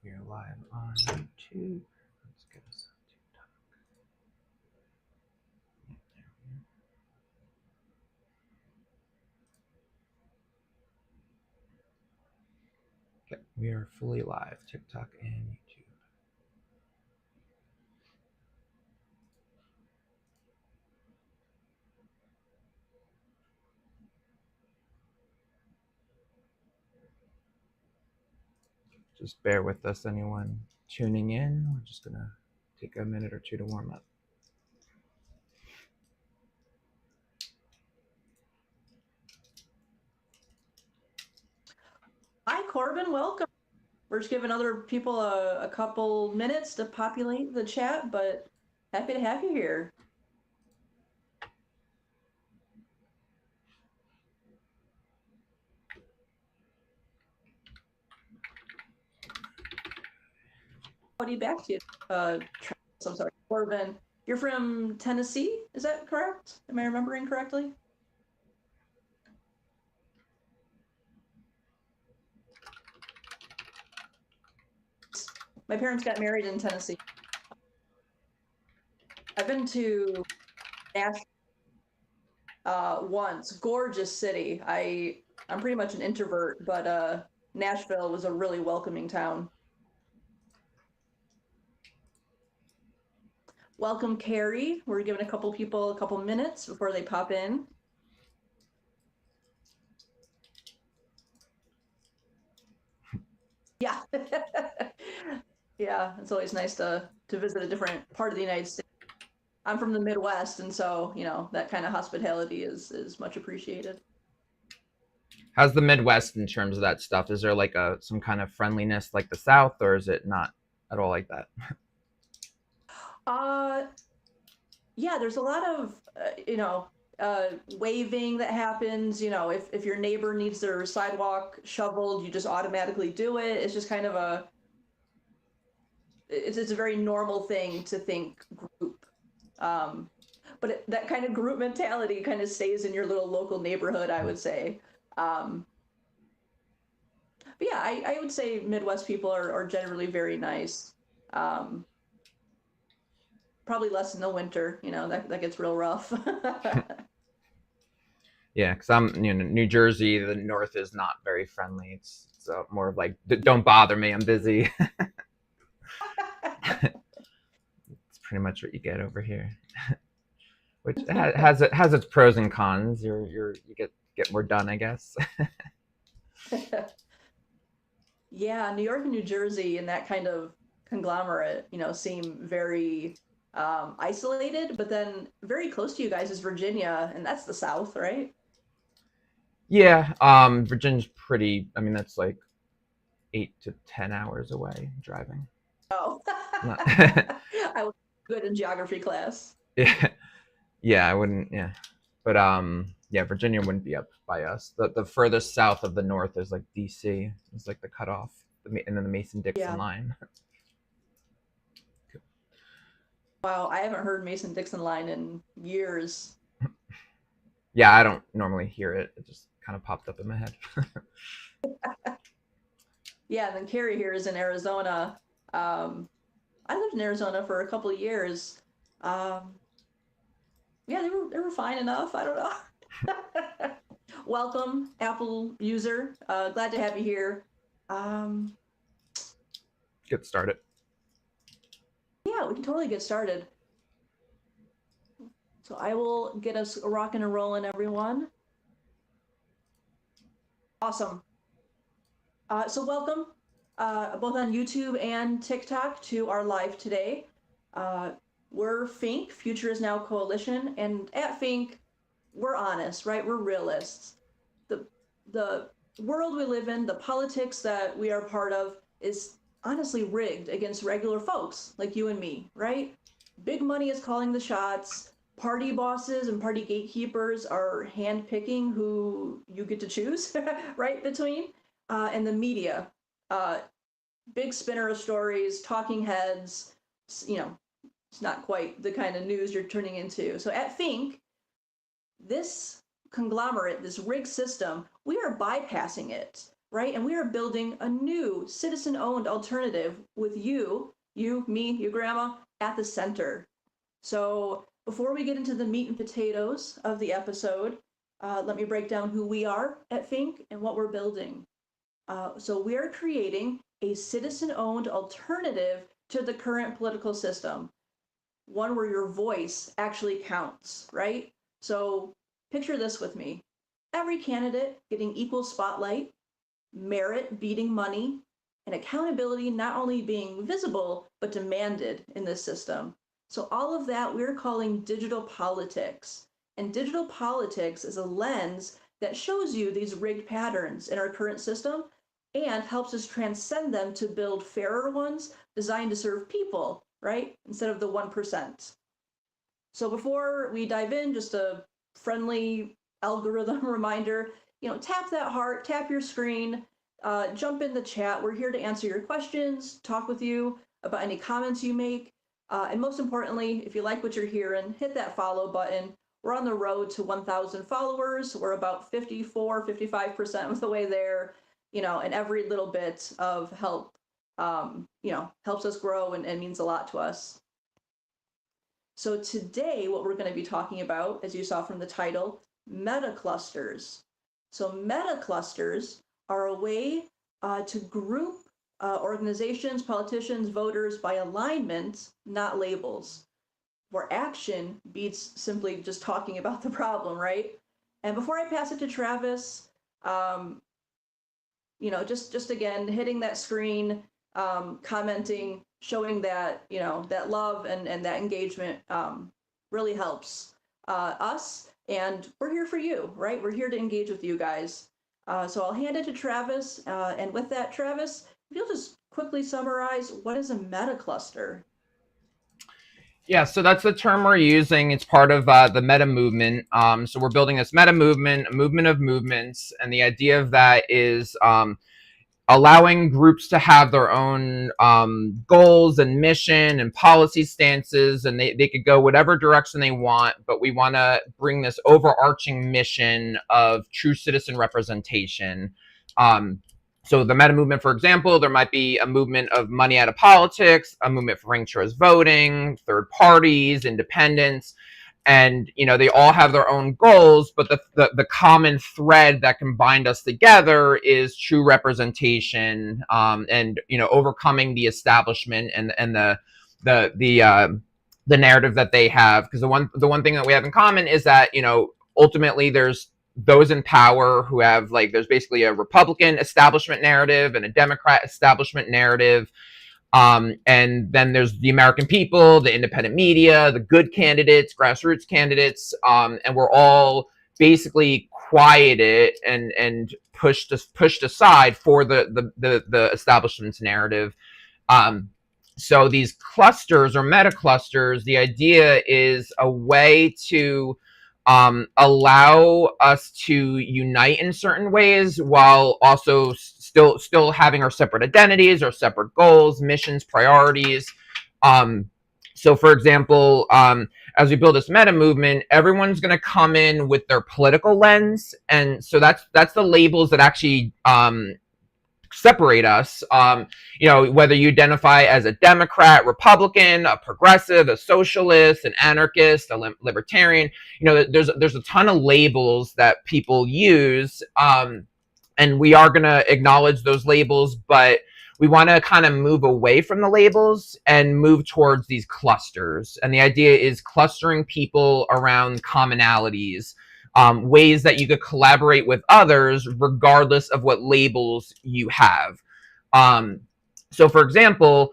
We are live on YouTube. Let's get us on TikTok. Okay, we are fully live, TikTok and YouTube. Just bear with us, anyone tuning in. We're just gonna take a minute or two to warm up. Hi, Corbin. Welcome. We're just giving other people a couple minutes to populate the chat, but happy to have you here. What are you back to? I'm sorry, Corbin. You're from Tennessee, is that correct? Am I remembering correctly? My parents got married in Tennessee. I've been to Nashville once. Gorgeous city. I'm pretty much an introvert, but Nashville was a really welcoming town. Welcome, Carrie. We're giving a couple people a couple minutes before they pop in. Yeah. Yeah, it's always nice to visit a different part of the United States. I'm from the Midwest, and so, that kind of hospitality is much appreciated. How's the Midwest in terms of that stuff? Is there like some kind of friendliness like the South, or is it not at all like that? Yeah, there's a lot of, waving that happens. If your neighbor needs their sidewalk shoveled, you just automatically do it. It's just kind of it's a very normal thing to think group. But that kind of group mentality kind of stays in your little local neighborhood, I would say. But yeah, I would say Midwest people are generally very nice. Um, Probably less in the winter, that gets real rough. Yeah, because I'm, New Jersey. The North is not very friendly. It's more of like, don't bother me. I'm busy. It's pretty much what you get over here, which has its pros and cons. You get more done, I guess. Yeah, New York and New Jersey and that kind of conglomerate, seem very isolated, but then very close to you guys is Virginia, and that's the South, right? Yeah, Virginia's pretty. I mean, that's like 8 to 10 hours away driving. Oh, Not, I was good in geography class. yeah, yeah, I wouldn't. Yeah, but yeah, Virginia wouldn't be up by us. The furthest south of the North is like D.C. It's like the cutoff, and then the Mason-Dixon Yeah. line. Wow, I haven't heard Mason-Dixon line in years. Yeah, I don't normally hear it. It just kind of popped up in my head. Yeah, and then Carrie here is in Arizona. I lived in Arizona for a couple of years. Um, yeah, they were fine enough. I don't know. Welcome, Apple user. Glad to have you here. Um, Get started. yeah, we can totally get started. So I will get us rocking and rolling, everyone. Awesome. So welcome, both on YouTube and TikTok, to our live today. We're Fink, Future is Now Coalition, and at Fink, we're honest, right? We're realists. The world we live in, the politics that we are part of, is honestly rigged against regular folks like you and me, right? Big money is calling the shots. Party bosses and party gatekeepers are handpicking who you get to choose, right? Between and the media, uh, big spinner of stories, talking heads. It's not quite the kind of news you're turning into. So at Fink, this conglomerate, this rigged system, we are bypassing it. right? And we are building a new citizen-owned alternative with you, me, you grandma, at the center. So before we get into the meat and potatoes of the episode, let me break down who we are at Fink and what we're building. So we're creating a citizen-owned alternative to the current political system, one where your voice actually counts, right? So picture this with me. Every candidate getting equal spotlight, merit beating money, and accountability not only being visible, but demanded in this system. So all of that we're calling digital politics. And digital politics is a lens that shows you these rigged patterns in our current system and helps us transcend them to build fairer ones designed to serve people, right? Instead of the 1%. So before we dive in, just a friendly algorithm reminder, tap that heart, tap your screen, jump in the chat. We're here to answer your questions, talk with you about any comments you make. And most importantly, if you like what you're hearing, hit that follow button. We're on the road to 1,000 followers. We're about 54, 55% of the way there, and every little bit of help, helps us grow and means a lot to us. So today, what we're going to be talking about, as you saw from the title, meta clusters. So meta clusters are a way to group organizations, politicians, voters by alignment, not labels, where action beats simply just talking about the problem, right? And before I pass it to Travis, just again, hitting that screen, commenting, showing that, that love and that engagement really helps us. And we're here for you, right? We're here to engage with you guys. So I'll hand it to Travis. And with that, Travis, if you'll just quickly summarize, what is a meta cluster? Yeah, so that's the term we're using. It's part of the meta movement. So we're building this meta movement, a movement of movements, and the idea of that is allowing groups to have their own goals and mission and policy stances, and they could go whatever direction they want, but we want to bring this overarching mission of true citizen representation. So the meta movement, for example, there might be a movement of money out of politics, a movement for ranked choice voting, third parties, independents, and they all have their own goals, but the common thread that can bind us together is true representation, and overcoming the establishment and the narrative that they have. Because the one thing that we have in common is that ultimately there's those in power who have there's basically a Republican establishment narrative and a Democrat establishment narrative. And then there's the American people, the independent media, the good candidates, grassroots candidates, and we're all basically quieted and pushed aside for the establishment's narrative. So these clusters or meta clusters, the idea is a way to allow us to unite in certain ways while also still having our separate identities, our separate goals, missions, priorities. So for example, as we build this meta movement, everyone's going to come in with their political lens, and so that's the labels that actually separate us. Whether you identify as a Democrat, Republican, a progressive, a socialist, an anarchist, a libertarian, there's a ton of labels that people use, and we are going to acknowledge those labels, but we want to kind of move away from the labels and move towards these clusters. And the idea is clustering people around commonalities, ways that you could collaborate with others regardless of what labels you have. So for example,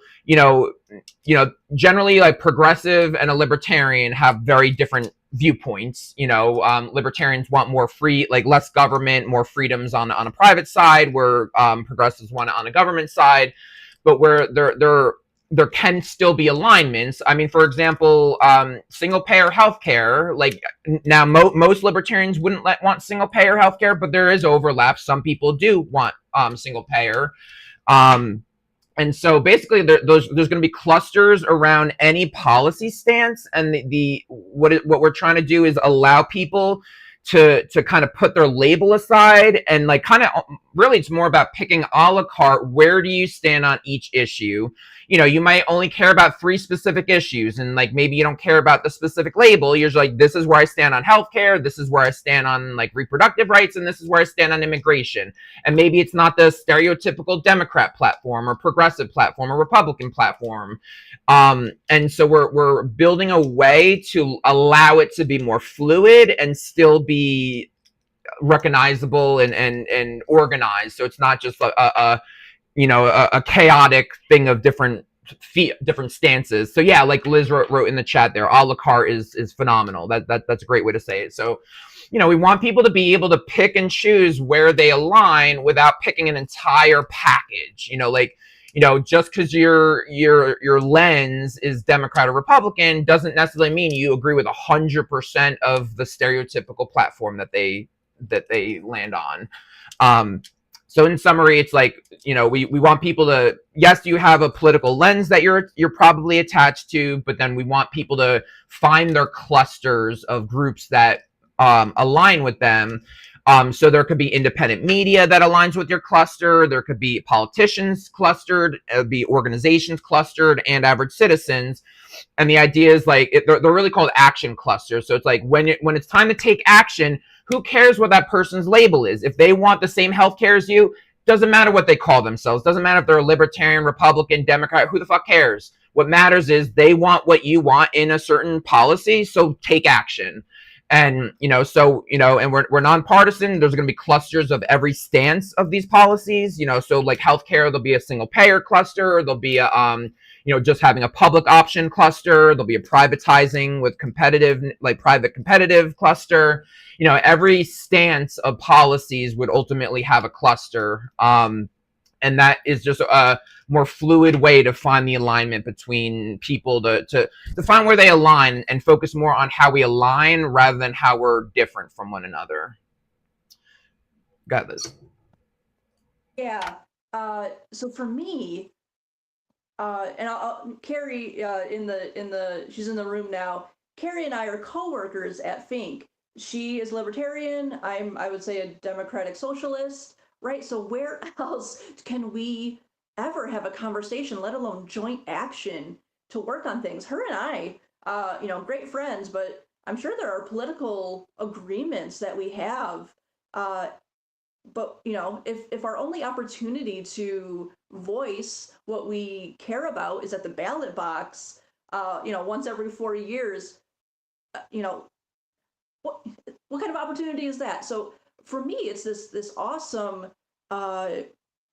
generally like progressive and a libertarian have very different viewpoints. Libertarians want more free, less government, more freedoms on a private side, where progressives want it on a government side, but where there can still be alignments. I mean, for example, single payer healthcare. Now, most libertarians wouldn't want single payer healthcare, but there is overlap. Some people do want single payer. And so basically, there's going to be clusters around any policy stance, and what we're trying to do is allow people to kind of put their label aside and like kind of really it's more about picking a la carte, where do you stand on each issue. You might only care about 3 specific issues, and like maybe you don't care about the specific label. You're just like, this is where I stand on healthcare, this is where I stand on like reproductive rights, and this is where I stand on immigration. And maybe it's not the stereotypical Democrat platform or progressive platform or Republican platform. And so we're building a way to allow it to be more fluid and still be recognizable and organized. So it's not just a chaotic thing of different stances. So yeah, like Liz wrote in the chat there, a la carte is phenomenal. That's a great way to say it. So we want people to be able to pick and choose where they align without picking an entire package. Just because your lens is Democrat or Republican doesn't necessarily mean you agree with 100% of the stereotypical platform that they land on. So in summary, it's like, we want people to, yes, you have a political lens that you're probably attached to, but then we want people to find their clusters of groups that align with them. So there could be independent media that aligns with your cluster. There could be politicians clustered, be organizations clustered, and average citizens. And the idea is like they're really called action clusters. So it's like when it's time to take action, who cares what that person's label is? If they want the same healthcare as you, doesn't matter what they call themselves. Doesn't matter if they're a libertarian, Republican, Democrat. Who the fuck cares? What matters is they want what you want in a certain policy. So take action. And and we're nonpartisan. There's going to be clusters of every stance of these policies. So like healthcare, there'll be a single payer cluster. There'll be a just having a public option cluster. There'll be a privatizing with private competitive cluster. Every stance of policies would ultimately have a cluster. And that is just a more fluid way to find the alignment between people to find where they align and focus more on how we align rather than how we're different from one another. Got this. Yeah. So for me, and Carrie she's in the room now. Carrie and I are coworkers at Fink. She is libertarian. I would say a democratic socialist. Right. So where else can we ever have a conversation, let alone joint action to work on things? Her and I, great friends, but I'm sure there are political agreements that we have. But if our only opportunity to voice what we care about is at the ballot box, once every 4 years, what kind of opportunity is that? So for me, it's this awesome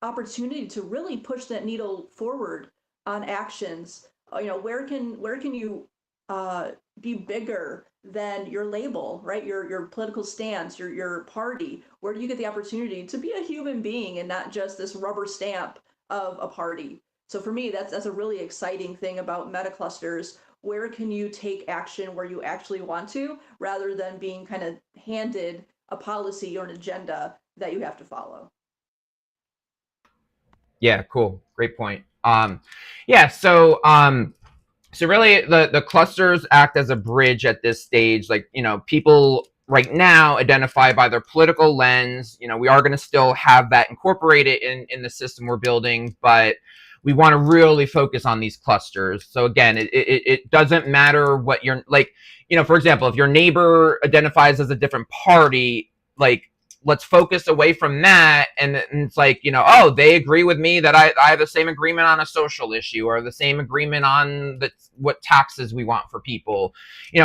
opportunity to really push that needle forward on actions. Where can you be bigger than your label, right? Your political stance, your party. Where do you get the opportunity to be a human being and not just this rubber stamp of a party? So for me, that's a really exciting thing about meta clusters. Where can you take action where you actually want to, rather than being kind of handed a policy or an agenda that you have to follow? Yeah, cool. Great point. So really the clusters act as a bridge at this stage. Like, people right now identify by their political lens. We are going to still have that incorporated in the system we're building, but we want to really focus on these clusters. So again, it doesn't matter what you're like, for example, if your neighbor identifies as a different party, like, let's focus away from that. And it's like, oh, they agree with me that I have the same agreement on a social issue, or the same agreement on what taxes we want for people.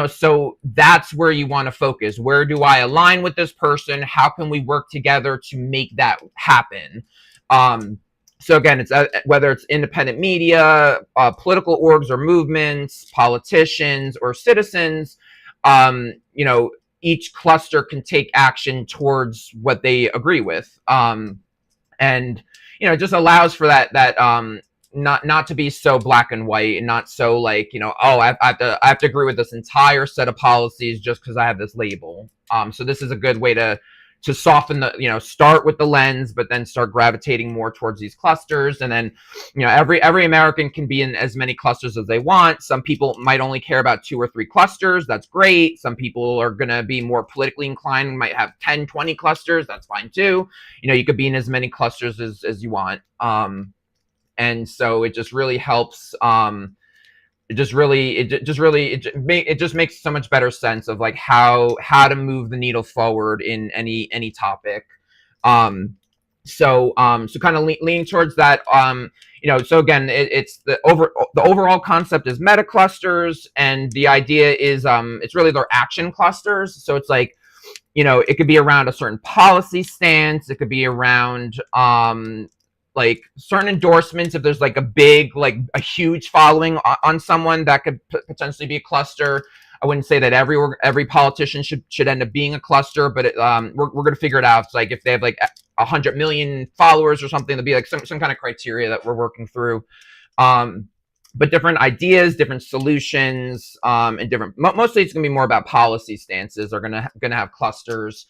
So that's where you want to focus. Where do I align with this person? How can we work together to make that happen? So again, it's whether it's independent media, political orgs or movements, politicians or citizens, each cluster can take action towards what they agree with. And it just allows for that not to be so black and white, and not so like, I have to agree with this entire set of policies just because I have this label. So this is a good way to to soften the, start with the lens, but then start gravitating more towards these clusters. And then, every American can be in as many clusters as they want. Some people might only care about 2 or 3 clusters. That's great. Some people are going to be more politically inclined and might have 10, 20 clusters. That's fine too. You could be in as many clusters as you want. And so it just really helps. It just makes so much better sense of like how to move the needle forward in any topic. So kind of leaning towards that. So again, it's the overall concept is meta clusters, and the idea is it's really their action clusters. So it's like, it could be around a certain policy stance. It could be around like certain endorsements. If there's like a huge following on someone, that could potentially be a cluster. I wouldn't say that every politician should end up being a cluster, but we're going to figure it out. It's like if they have like 100 million followers or something, there'll be like some kind of criteria that we're working through. But different ideas, different solutions, and different. Mostly, it's going to be more about policy stances. Are going to have clusters.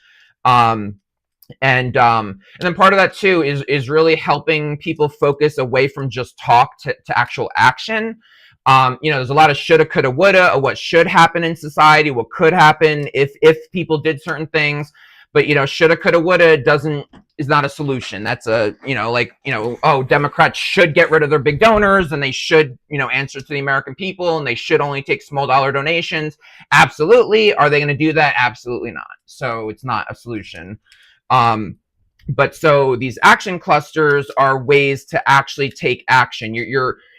And then part of that too is really helping people focus away from just talk to actual action. There's a lot of shoulda, coulda, woulda of what should happen in society, what could happen if people did certain things. But shoulda, coulda, woulda is not a solution. That's Democrats should get rid of their big donors, and they should answer to the American people, and they should only take small dollar donations. Absolutely. Are they going to do that? Absolutely not. So it's not a solution. But so these action clusters are ways to actually take action.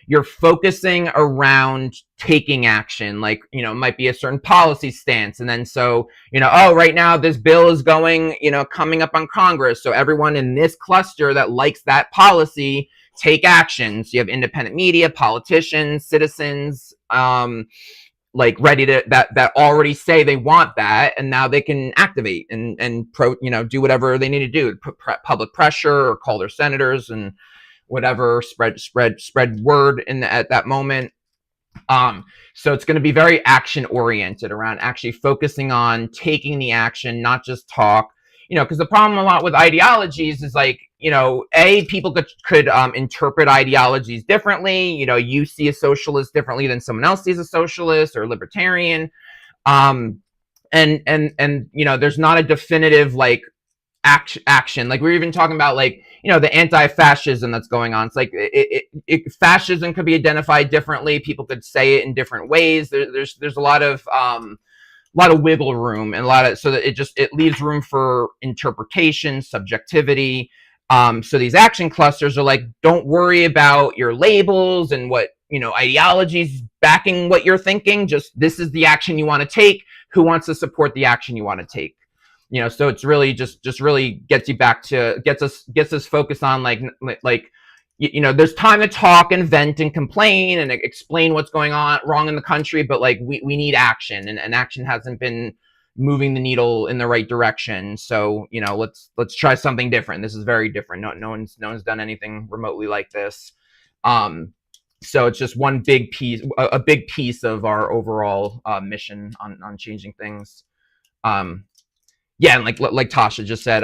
You're focusing around taking action, like, it might be a certain policy stance. And then so, right now this bill is coming up on Congress. So everyone in this cluster that likes that policy, take action. So you have independent media, politicians, citizens, like ready to that already say they want that, and now they can activate and do whatever they need to do, put public pressure or call their senators and whatever, spread word at that moment. So it's going to be very action oriented around actually focusing on taking the action, not just talk. Because the problem a lot with ideologies is like, people could interpret ideologies differently. You see a socialist differently than someone else sees a socialist or a libertarian. And there's not a definitive like action. Like we're even talking about like, the anti-fascism that's going on. It's like fascism could be identified differently. People could say it in different ways. There's a lot of wiggle room, and so that it leaves room for interpretation, subjectivity. So these action clusters are like, don't worry about your labels and what ideologies backing what you're thinking. Just this is the action you want to take. Who wants to support the action you want to take? So it's really just really gets us focused on like there's time to talk and vent and complain and explain what's going on wrong in the country, but like we need action, and action hasn't been moving the needle in the right direction. So let's try something different. This is very different. No one's done anything remotely like this. So it's just one big piece, a big piece of our overall mission on changing things. Yeah, and like Tasha just said,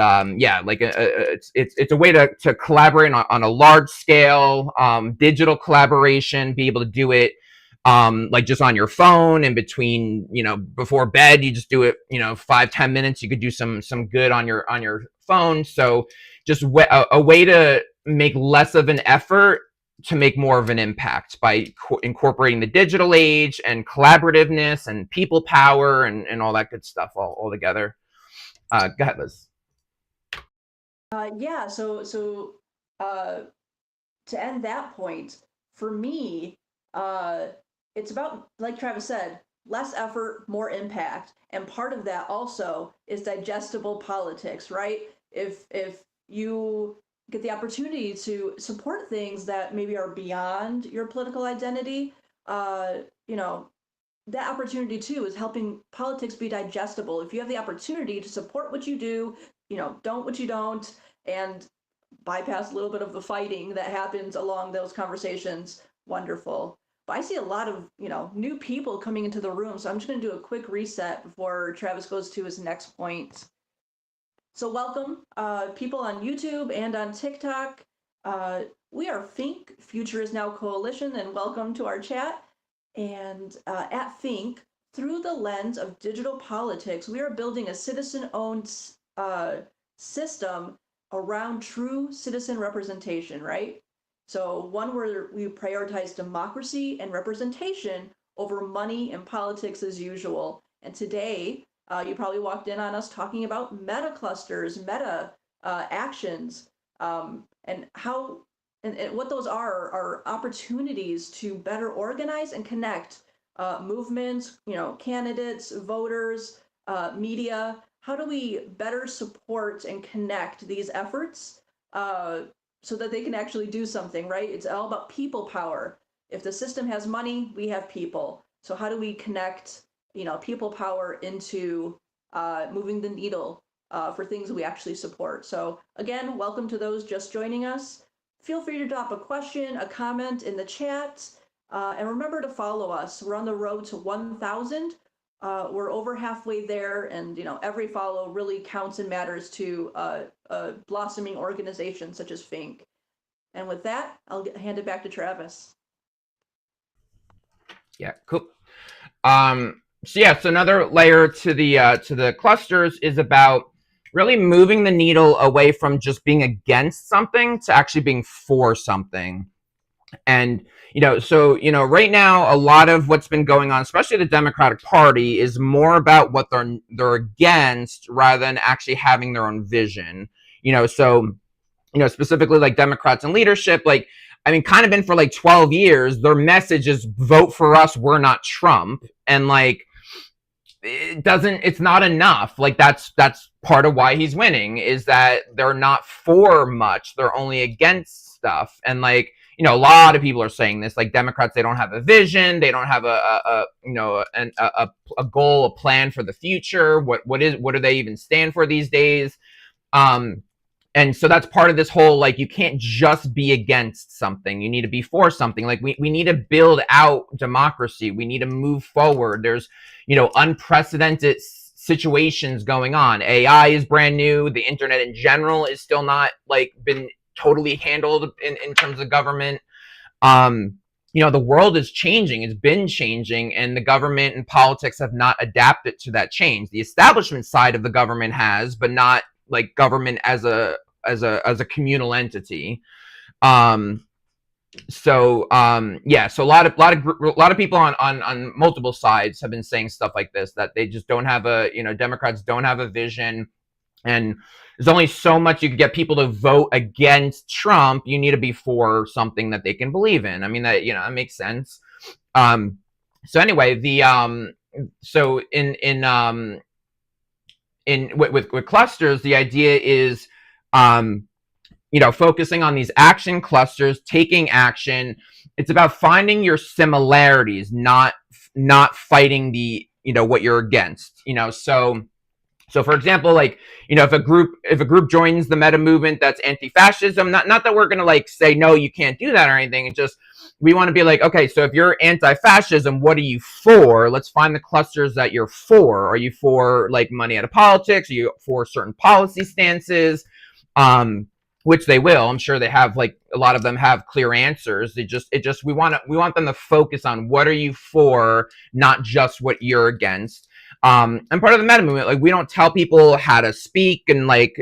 it's a way to collaborate on a large scale, digital collaboration, be able to do it like just on your phone in between, before bed. You just do it, 5-10 minutes. You could do some good on your phone. So just a way to make less of an effort to make more of an impact by incorporating the digital age and collaborativeness and people power and all that good stuff all together. Go ahead, Liz. Yeah, so to end that point, for me, it's about, like Travis said, less effort, more impact. And part of that also is digestible politics, right? If you get the opportunity to support things that maybe are beyond your political identity, that opportunity too is helping politics be digestible. If you have the opportunity to support what you do, don't what you don't, and bypass a little bit of the fighting that happens along those conversations, wonderful. But I see a lot of new people coming into the room, so I'm just going to do a quick reset before Travis goes to his next point. So welcome, people on YouTube and on TikTok. We are Think, Future is Now Coalition, and welcome to our chat. And at Think, through the lens of digital politics, we are building a citizen-owned system around true citizen representation, right? So one where we prioritize democracy and representation over money and politics as usual. And today, you probably walked in on us talking about meta clusters, meta actions, and how and what those are opportunities to better organize and connect movements, candidates, voters, media. How do we better support and connect these efforts so that they can actually do something, right? It's all about people power. If the system has money, we have people. So how do we connect, people power into moving the needle for things we actually support? So again, welcome to those just joining us. Feel free to drop a question, a comment in the chat, and remember to follow us. We're on the road to 1,000. We're over halfway there, and every follow really counts and matters to a blossoming organization such as Fink. And with that, I'll hand it back to Travis. Yeah, cool. So another layer to the clusters is about really moving the needle away from just being against something to actually being for something. And right now, a lot of what's been going on, especially the Democratic Party, is more about what they're against rather than actually having their own vision. Specifically like Democrats in leadership, kind of been for like 12 years, their message is vote for us, we're not Trump. And it's not enough. That's part of why he's winning, is that they're not for much, they're only against stuff. And a lot of people are saying this, like Democrats, they don't have a vision, they don't have a goal, a plan for the future. What do they even stand for these days? And so that's part of this whole, you can't just be against something. You need to be for something. We need to build out democracy. We need to move forward. There's, unprecedented situations going on. AI is brand new. The internet in general is still not been totally handled in terms of government. The world is changing. It's been changing, and the government and politics have not adapted to that change. The establishment side of the government has, but not government as a communal entity. So a lot of people on multiple sides have been saying stuff like this, that they just don't have Democrats don't have a vision, and there's only so much you can get people to vote against Trump. You need to be for something that they can believe in. I mean, that makes sense. So anyway, with clusters, the idea is focusing on these action clusters, taking action. It's about finding your similarities, not fighting the what you're against. So for example, if a group joins the meta movement that's anti-fascism, not that we're gonna say no, you can't do that or anything. It's just we want to be okay, so if you're anti-fascism, what are you for? Let's find the clusters that you're for. Are you for money out of politics? Are you for certain policy stances? Which they will. I'm sure they have a lot of them have clear answers. We want them to focus on what are you for, not just what you're against. And part of the meta movement, we don't tell people how to speak, and we're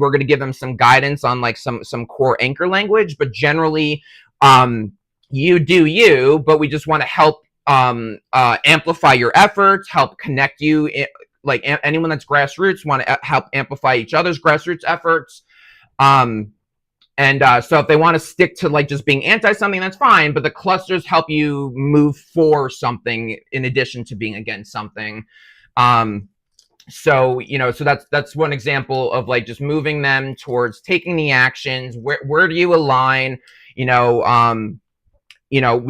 going to give them some guidance on some core anchor language, but generally, you do you, but we just want to help amplify your efforts, help connect you. Anyone that's grassroots want to help amplify each other's grassroots efforts. So if they want to stick to just being anti something, that's fine, but the clusters help you move for something in addition to being against something. So that's one example of just moving them towards taking the actions. Where do you align? We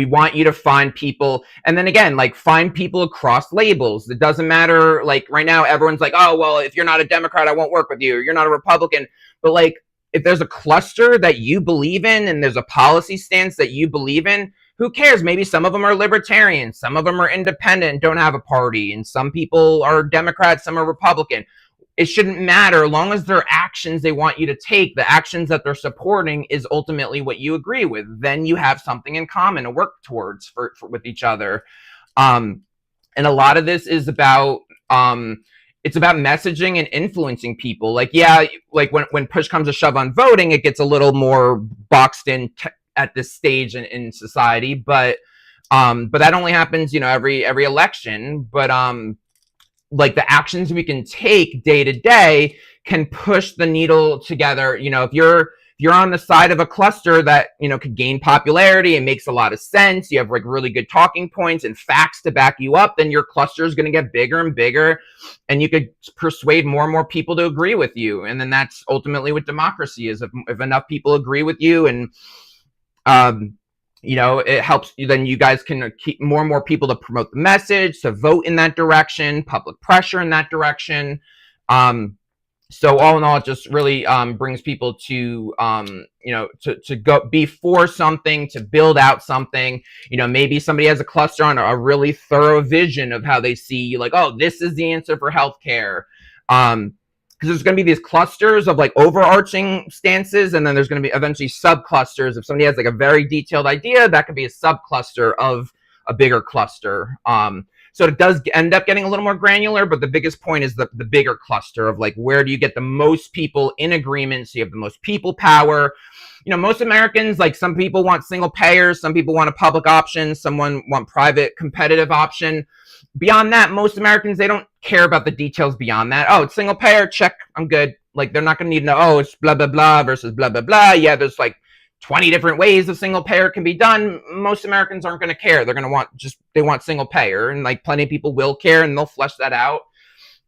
want you to find people, and then again, find people across labels. It doesn't matter. Right now, everyone's oh, well, if you're not a Democrat, I won't work with you. Or you're not a Republican. But if there's a cluster that you believe in and there's a policy stance that you believe in, who cares? Maybe some of them are libertarian, some of them are independent, don't have a party, and some people are Democrats, some are Republican. it shouldn't matter, as long as their actions they want you to take, the actions that they're supporting is ultimately what you agree with. Then you have something in common to work towards for with each other. And a lot of this is about it's about messaging and influencing people. Like, yeah, like when push comes to shove on voting, it gets a little more boxed in at this stage in society. But that only happens, every election. But like the actions we can take day to day can push the needle together. If you're on the side of a cluster that could gain popularity and makes a lot of sense, you have like really good talking points and facts to back you up, then your cluster is going to get bigger and bigger, and you could persuade more and more people to agree with you. And then that's ultimately what democracy is. If enough people agree with you, and it helps you, then you guys can keep more and more people to promote the message, to vote in that direction, public pressure in that direction. So all in all, it just really brings people to to go be for something, to build out something. Maybe somebody has a cluster on a really thorough vision of how they see, like, oh, this is the answer for healthcare. Because there's going to be these clusters of like overarching stances, and then there's going to be eventually subclusters. If somebody has like a very detailed idea, that could be a subcluster of a bigger cluster. So it does end up getting a little more granular, but the biggest point is the bigger cluster of like, where do you get the most people in agreement, so you have the most people power. Most Americans, like, some people want single payers, some people want a public option, someone want private competitive option. Beyond that, most Americans, they don't care about the details beyond that. Oh, it's single payer, check, I'm good. Like, they're not going to need to know, oh, it's blah, blah, blah versus blah, blah, blah. Yeah, there's like 20 different ways a single payer can be done. Most Americans aren't going to care. They're going to they want single payer, and like plenty of people will care, and they'll flesh that out.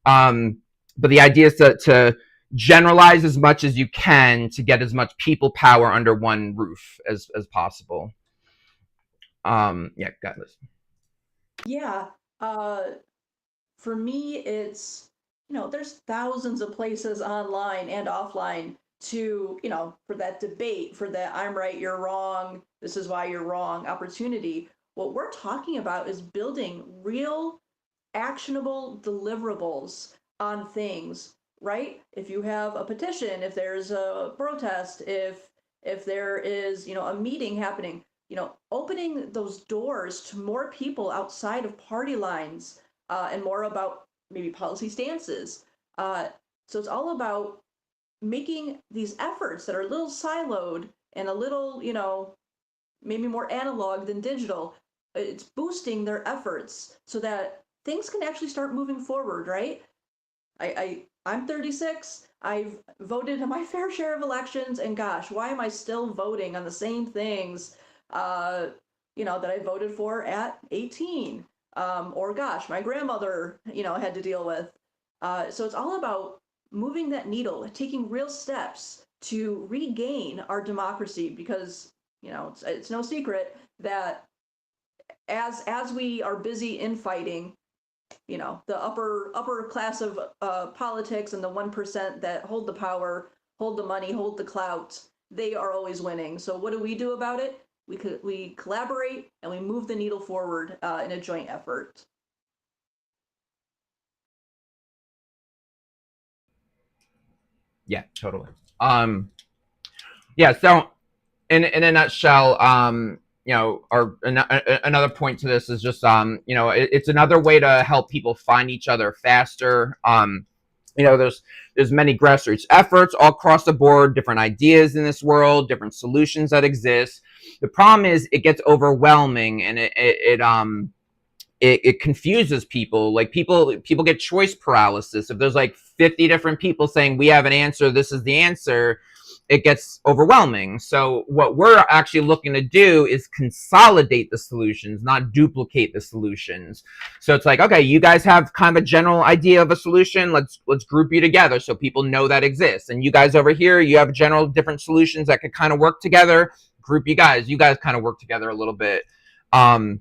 But the idea is to generalize as much as you can to get as much people power under one roof as possible. Yeah, got this. Yeah. For me, it's, there's thousands of places online and offline to, for that debate, for that I'm right, you're wrong, this is why you're wrong opportunity. What we're talking about is building real, actionable deliverables on things, right? If you have a petition, if there's a protest, if there is, a meeting happening, opening those doors to more people outside of party lines, and more about maybe policy stances. So it's all about making these efforts that are a little siloed and a little, maybe more analog than digital. It's boosting their efforts so that things can actually start moving forward, right? I'm 36. I've voted in my fair share of elections, and gosh, why am I still voting on the same things, that I voted for at 18? Or gosh, my grandmother, had to deal with. So it's all about moving that needle, taking real steps to regain our democracy, because, it's no secret that as we are busy infighting, the upper class of politics and the 1% that hold the power, hold the money, hold the clout, they are always winning. So what do we do about it? We collaborate and we move the needle forward in a joint effort. Yeah, totally. Yeah. So, in a nutshell, another point to this is just, it's another way to help people find each other faster. There's many grassroots efforts all across the board, different ideas in this world, different solutions that exist. The problem is it gets overwhelming, and it confuses people. Like, people get choice paralysis. If there's like 50 different people saying we have an answer, this is the answer, it gets overwhelming. So what we're actually looking to do is consolidate the solutions, not duplicate the solutions. So it's like, okay, you guys have kind of a general idea of a solution. Let's group you together so people know that exists. And you guys over here, you have general different solutions that could kind of work together. Group you guys kind of work together a little bit. No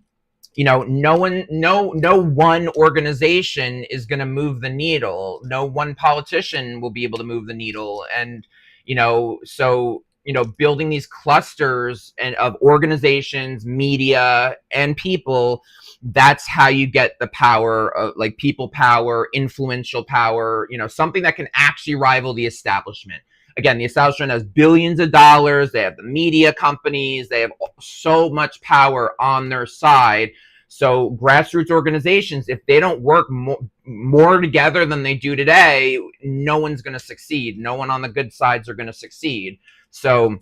one organization is going to move the needle. No one politician will be able to move the needle. And, so, building these clusters and of organizations, media, and people. That's how you get the power of, like, people power, influential power, something that can actually rival the establishment. Again, the establishment has billions of dollars. They have the media companies. They have so much power on their side. So grassroots organizations, if they don't work more together than they do today, no one's going to succeed. No one on the good sides are going to succeed. So,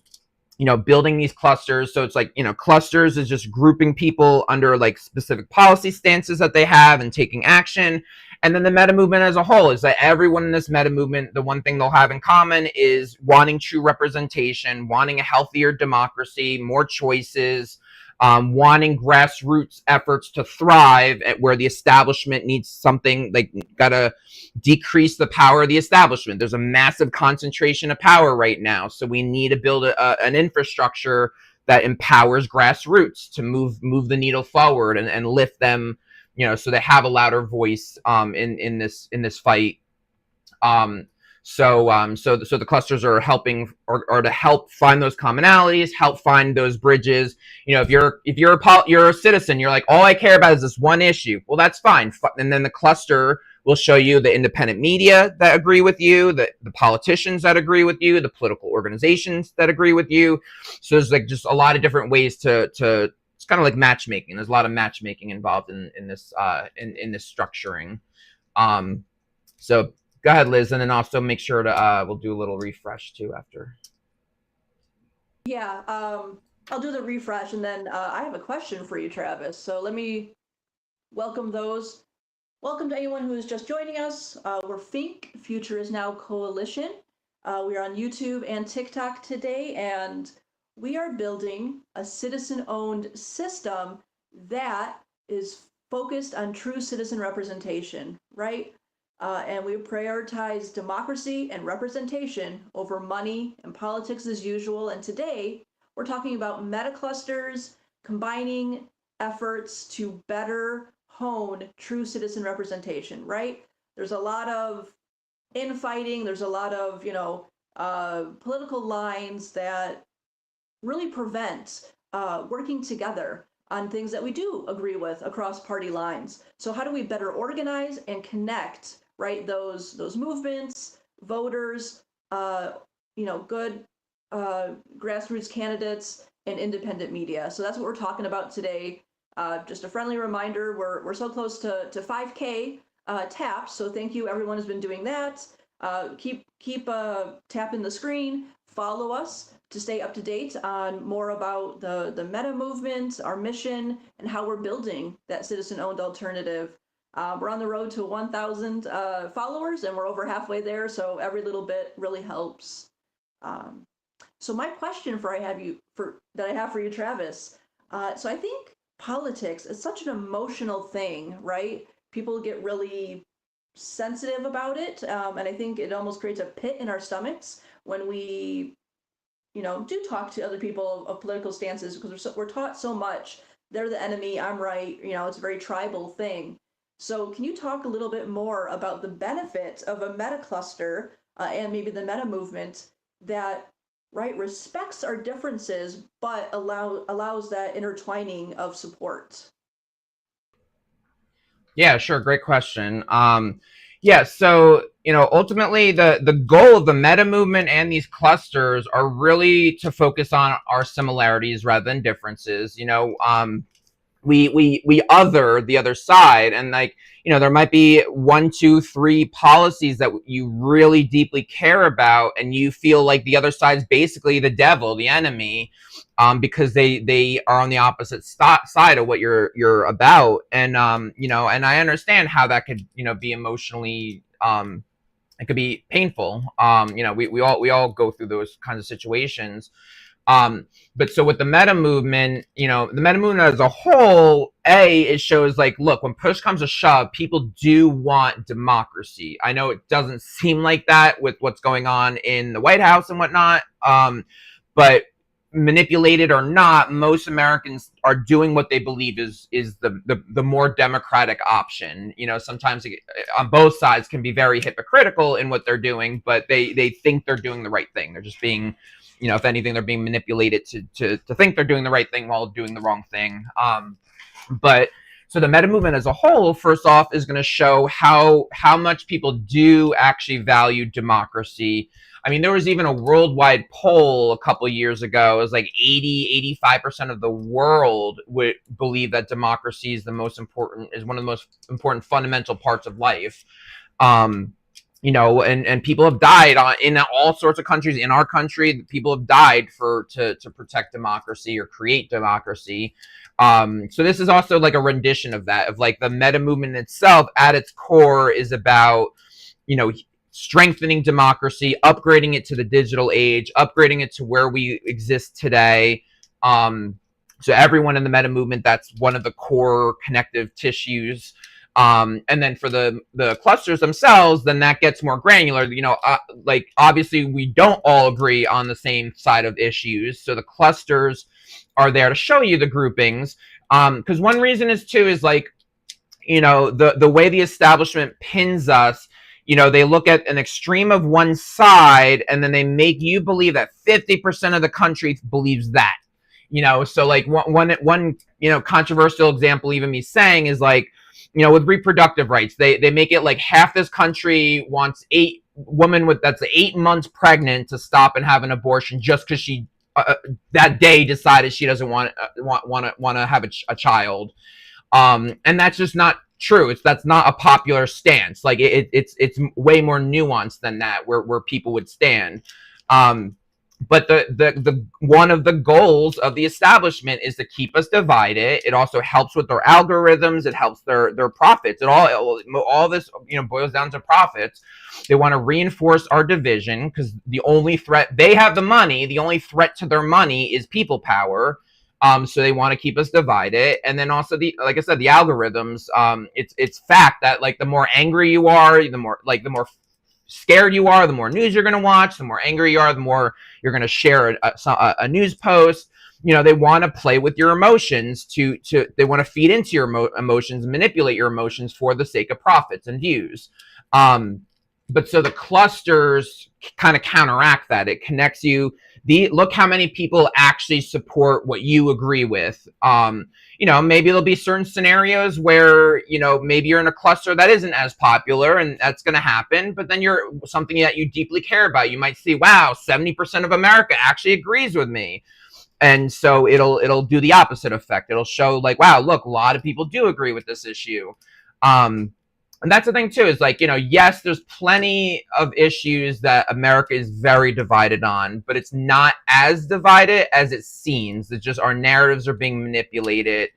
building these clusters. So it's like, clusters is just grouping people under like specific policy stances that they have and taking action. And then the meta movement as a whole is that everyone in this meta movement, the one thing they'll have in common is wanting true representation, wanting a healthier democracy, more choices, wanting grassroots efforts to thrive, at where the establishment needs something, like, gotta decrease the power of the establishment. There's a massive concentration of power right now, so we need to build an infrastructure that empowers grassroots to move the needle forward and lift them, so they have a louder voice in this fight. So the clusters are helping, or to help find those commonalities, help find those bridges. If you're a citizen, you're like, all I care about is this one issue. Well, that's fine. And then the cluster will show you the independent media that agree with you, the politicians that agree with you, the political organizations that agree with you. So there's like just a lot of different ways to it's kind of like matchmaking. There's a lot of matchmaking involved in this structuring. So go ahead, Liz, and then also make sure to we'll do a little refresh too after. Yeah, I'll do the refresh, and then I have a question for you, Travis. So let me welcome those. Welcome to anyone who is just joining us. We're Fink, Future is Now Coalition. We are on YouTube and TikTok today, and we are building a citizen-owned system that is focused on true citizen representation, right? And we prioritize democracy and representation over money and politics as usual. And today, we're talking about meta clusters, combining efforts to better hone true citizen representation, right? There's a lot of infighting, there's a lot of, political lines that really prevent working together on things that we do agree with across party lines. So how do we better organize and connect, right, those movements, voters, good grassroots candidates, and independent media? So that's what we're talking about today. Just a friendly reminder, we're so close to 5K taps, so thank you everyone who's been doing that. Keep tapping the screen, follow us to stay up to date on more about the meta movement, our mission, and how we're building that citizen-owned alternative. We're on the road to 1,000 followers, and we're over halfway there, so every little bit really helps. So my question that I have for you, Travis, so I think politics is such an emotional thing, right? People get really sensitive about it, and I think it almost creates a pit in our stomachs when we do talk to other people of political stances, because we're taught so much. They're the enemy, I'm right. It's a very tribal thing. So can you talk a little bit more about the benefits of a meta cluster and maybe the meta movement that, right, respects our differences, but allows that intertwining of support? Yeah, sure. Great question. Yeah, so ultimately the goal of the meta movement and these clusters are really to focus on our similarities rather than differences. We other the other side, and there might be 1, 2, 3 policies that you really deeply care about, and you feel like the other side's basically the devil, the enemy, because they are on the opposite side of what you're about. And and I understand how that could be emotionally, it could be painful. We all go through those kinds of situations. But so with the meta movement, the meta movement as a whole, it shows like, look, when push comes to shove, people do want democracy. I know it doesn't seem like that with what's going on in the White House and whatnot, but manipulated or not, most Americans are doing what they believe is the more democratic option. Sometimes on both sides can be very hypocritical in what they're doing, but they think they're doing the right thing. They're just being, if anything, they're being manipulated to think they're doing the right thing while doing the wrong thing. But so the meta movement as a whole, first off, is going to show how much people do actually value democracy. I mean, there was even a worldwide poll a couple of years ago. It was like 85% of the world would believe that democracy is one of the most important fundamental parts of life. And people have died in all sorts of countries. In our country, people have died to protect democracy or create democracy. So this is also like a rendition of that, of like the meta movement itself at its core is about, strengthening democracy, upgrading it to the digital age, upgrading it to where we exist today. So everyone in the meta movement, that's one of the core connective tissues. And then for the clusters themselves, then that gets more granular. Like obviously we don't all agree on the same side of issues. So the clusters are there to show you the groupings. Because one reason is like, the way the establishment pins us, they look at an extreme of one side and then they make you believe that 50% of the country believes that. So like one controversial example, even me saying, is like, with reproductive rights, they make it like half this country wants that's 8 months pregnant to stop and have an abortion just because she that day decided she doesn't want to have a child. And that's just not true. That's not a popular stance. Like it's way more nuanced than that, where people would stand. But the one of the goals of the establishment is to keep us divided. It also helps with their algorithms. It helps their profits. All this boils down to profits. They want to reinforce our division because the only threat, they have the money. The only threat to their money is people power. So they want to keep us divided. And then also like I said, the algorithms, it's fact that like the more angry you are, the more scared you are, the more news you're going to watch. The more angry you are, the more you're going to share a news post. They want to play with your emotions they want to feed into your emotions and manipulate your emotions for the sake of profits and views. But so the clusters kind of counteract that. It connects you. Look how many people actually support what you agree with. Maybe there'll be certain scenarios where, maybe you're in a cluster that isn't as popular, and that's going to happen. But then you're something that you deeply care about. You might see, wow, 70% of America actually agrees with me. And so it'll do the opposite effect. It'll show like, wow, look, a lot of people do agree with this issue. And that's the thing too, is like, yes, there's plenty of issues that America is very divided on, but it's not as divided as it seems. It's just our narratives are being manipulated.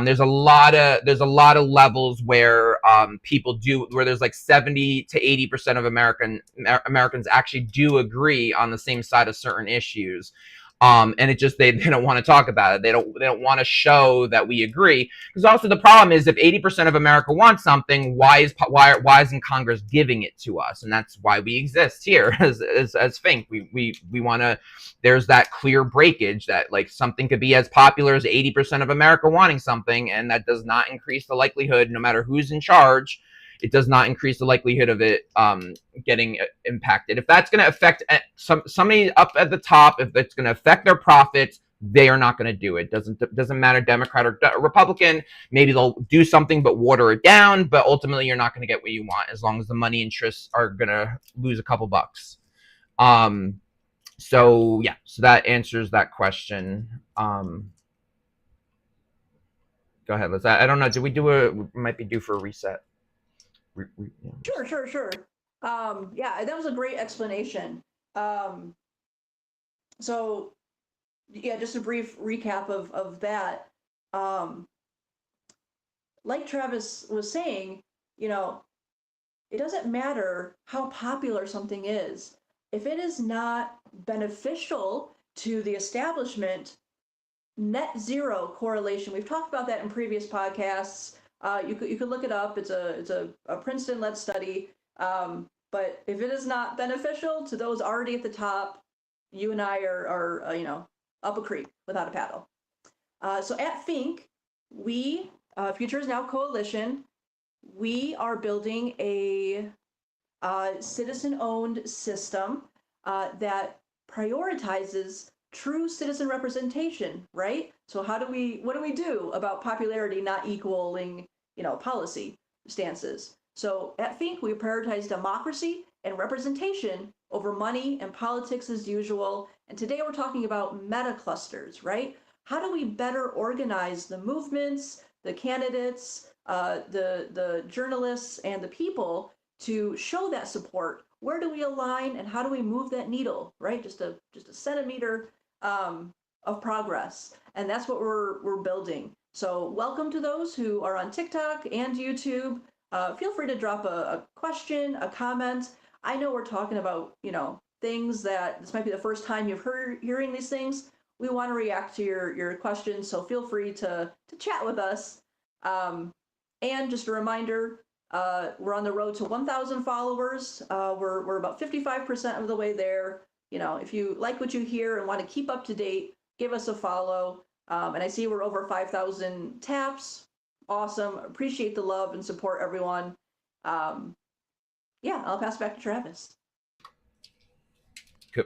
There's a lot of levels where where there's like 70 to 80% of Americans actually do agree on the same side of certain issues. And it just they don't want to talk about it. They don't want to show that we agree. Because also the problem is, if 80% of America wants something, why isn't Congress giving it to us? And that's why we exist here as Fink. We want to. There's that clear breakage that like something could be as popular as 80% of America wanting something, and that does not increase the likelihood, no matter who's in charge. It does not increase the likelihood of it getting impacted. If that's going to affect somebody up at the top, if it's going to affect their profits, they are not going to do it. Doesn't matter, Democrat or Republican. Maybe they'll do something but water it down, but ultimately you're not going to get what you want as long as the money interests are going to lose a couple bucks. So that answers that question. Go ahead. I don't know. Did we might be due for a reset? Sure. That was a great explanation. So just a brief recap of that. Like Travis was saying, it doesn't matter how popular something is. If it is not beneficial to the establishment, net zero correlation. We've talked about that in previous podcasts. You could look it up. It's a Princeton-led study. But if it is not beneficial to those already at the top, you and I are up a creek without a paddle. So at Fink, we, Future is Now Coalition, we are building a citizen-owned system that prioritizes true citizen representation, right? So what do we do about popularity not equaling, policy stances? So at Fink, we prioritize democracy and representation over money and politics as usual. And today we're talking about meta clusters, right? How do we better organize the movements, the candidates, the journalists, and the people to show that support? Where do we align, and how do we move that needle, right? Just a centimeter of progress, and that's what we're building. So welcome to those who are on TikTok and YouTube. Feel free to drop a question, a comment. I know we're talking about things that this might be the first time you've hearing these things. We want to react to your questions, so feel free to chat with us. And just a reminder, we're on the road to 1,000 followers. We're about 55% of the way there. If you like what you hear and want to keep up to date, give us a follow. And I see we're over 5,000 taps. Awesome. Appreciate the love and support, everyone. Yeah, I'll pass it back to Travis. Cool.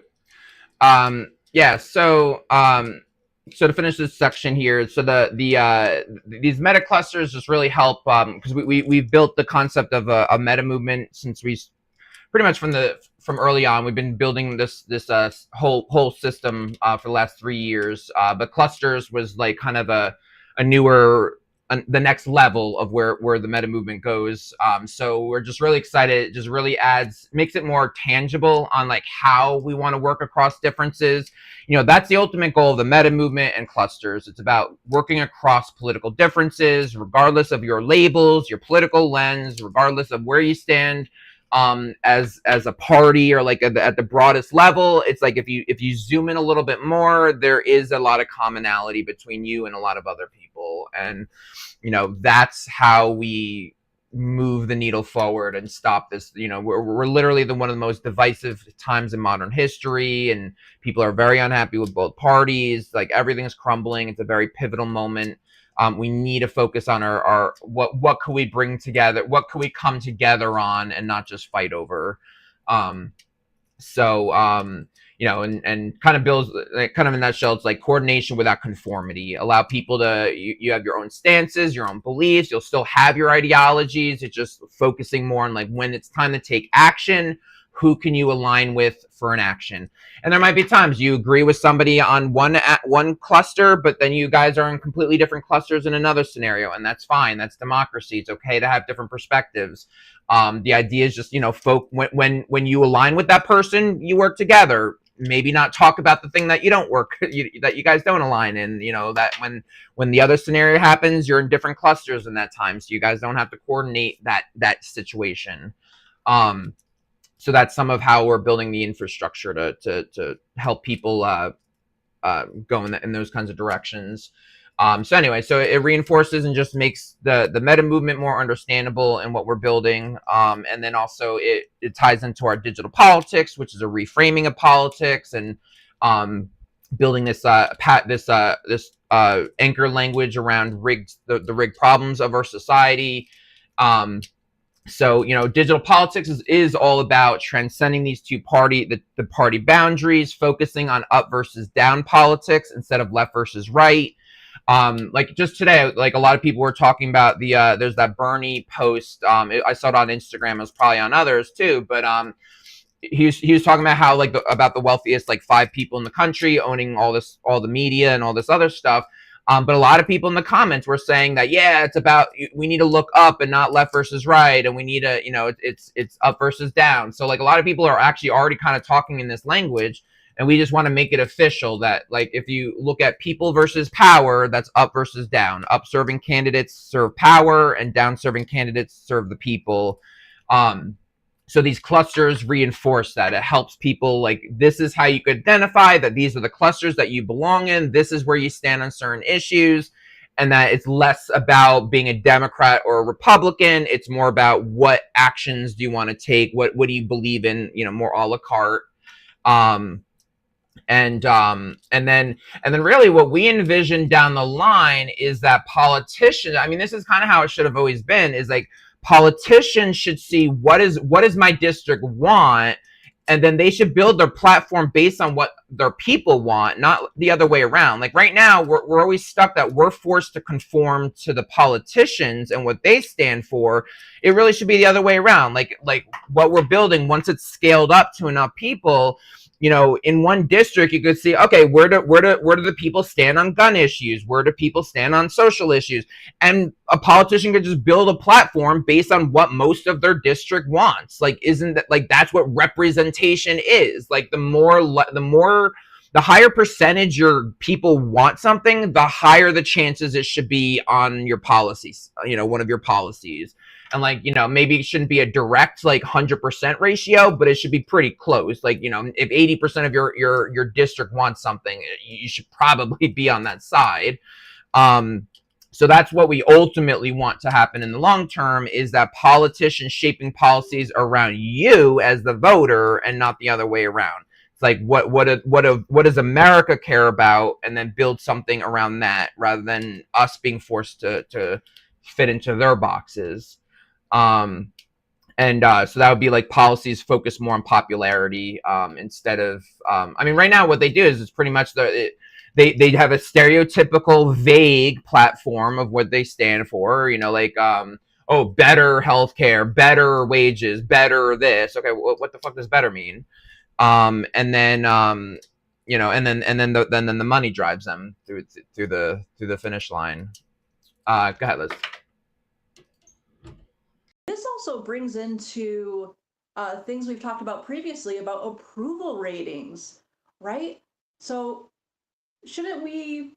Yeah. So to finish this section here, so these meta clusters just really help because we've built the concept of a meta movement since we pretty much from early on. We've been building this whole system for the last 3 years. But clusters was like kind of a newer the next level of where the meta movement goes. So we're just really excited. It just really makes it more tangible on like how we want to work across differences. That's the ultimate goal of the meta movement and clusters. It's about working across political differences, regardless of your labels, your political lens, regardless of where you stand as a party or like at the broadest level. It's like if you zoom in a little bit more, there is a lot of commonality between you and a lot of other people, and that's how we move the needle forward and stop this. We're literally one of the most divisive times in modern history, and people are very unhappy with both parties. Like everything's crumbling. It's a very pivotal moment. We need to focus on our what could we bring together, what could we come together on, and not just fight over. And kind of builds, kind of in that nutshell, it's like coordination without conformity. Allow people to, you have your own stances, your own beliefs. You'll still have your ideologies. It's just focusing more on like when it's time to take action, who can you align with for an action? And there might be times you agree with somebody on one cluster, but then you guys are in completely different clusters in another scenario, and that's fine. That's democracy. It's okay to have different perspectives. The idea is just, when you align with that person, you work together. Maybe not talk about the thing that you don't that you guys don't align in. That when the other scenario happens, you're in different clusters in that time, so you guys don't have to coordinate that situation. So that's some of how we're building the infrastructure to help people go in those kinds of directions. So it reinforces and just makes the meta movement more understandable in what we're building. And then also it ties into our digital politics, which is a reframing of politics, and building this anchor language around the rigged problems of our society. So, digital politics is all about transcending these the party boundaries, focusing on up versus down politics instead of left versus right. Like just today, like a lot of people were talking about there's that Bernie post. I saw it on Instagram. It was probably on others too, but he was talking about how about the wealthiest 5 people in the country owning all the media and all this other stuff. But a lot of people in the comments were saying that, yeah, it's about, we need to look up and not left versus right. And we need to, it's up versus down. So a lot of people are actually already kind of talking in this language. And we just want to make it official that if you look at people versus power, that's up versus down. Up serving candidates serve power, and down serving candidates serve the people. So these clusters reinforce that. It helps people this is how you could identify that these are the clusters that you belong in. This is where you stand on certain issues, and that it's less about being a Democrat or a Republican. It's more about what actions do you want to take? What do you believe in? More a la carte. And then really what we envision down the line is that politicians, I mean, this is kind of how it should have always been, is like politicians should see what is my district want, and then they should build their platform based on what their people want, not the other way around. Like right now, we're always stuck that we're forced to conform to the politicians and what they stand for. It really should be the other way around. Like what we're building, once it's scaled up to enough people, in one district, you could see, okay, where do the people stand on gun issues? Where do people stand on social issues? And a politician could just build a platform based on what most of their district wants. Like, isn't that like that's what representation is? Like, the higher percentage your people want something, the higher the chances it should be on your policies. One of your policies. And maybe it shouldn't be a direct 100% ratio, but it should be pretty close. If 80% of your district wants something, you should probably be on that side. So that's what we ultimately want to happen in the long term, is that politicians shaping policies around you as the voter and not the other way around. It's like what does America care about, and then build something around that rather than us being forced to fit into their boxes. So that would be policies focus more on popularity instead of right now what they do is it's pretty much they have a stereotypical vague platform of what they stand for, better healthcare, better wages, better this. Okay, what the fuck does better mean? And then the money drives them through the finish line. Go ahead, Liz. This also brings into things we've talked about previously about approval ratings, right? So shouldn't we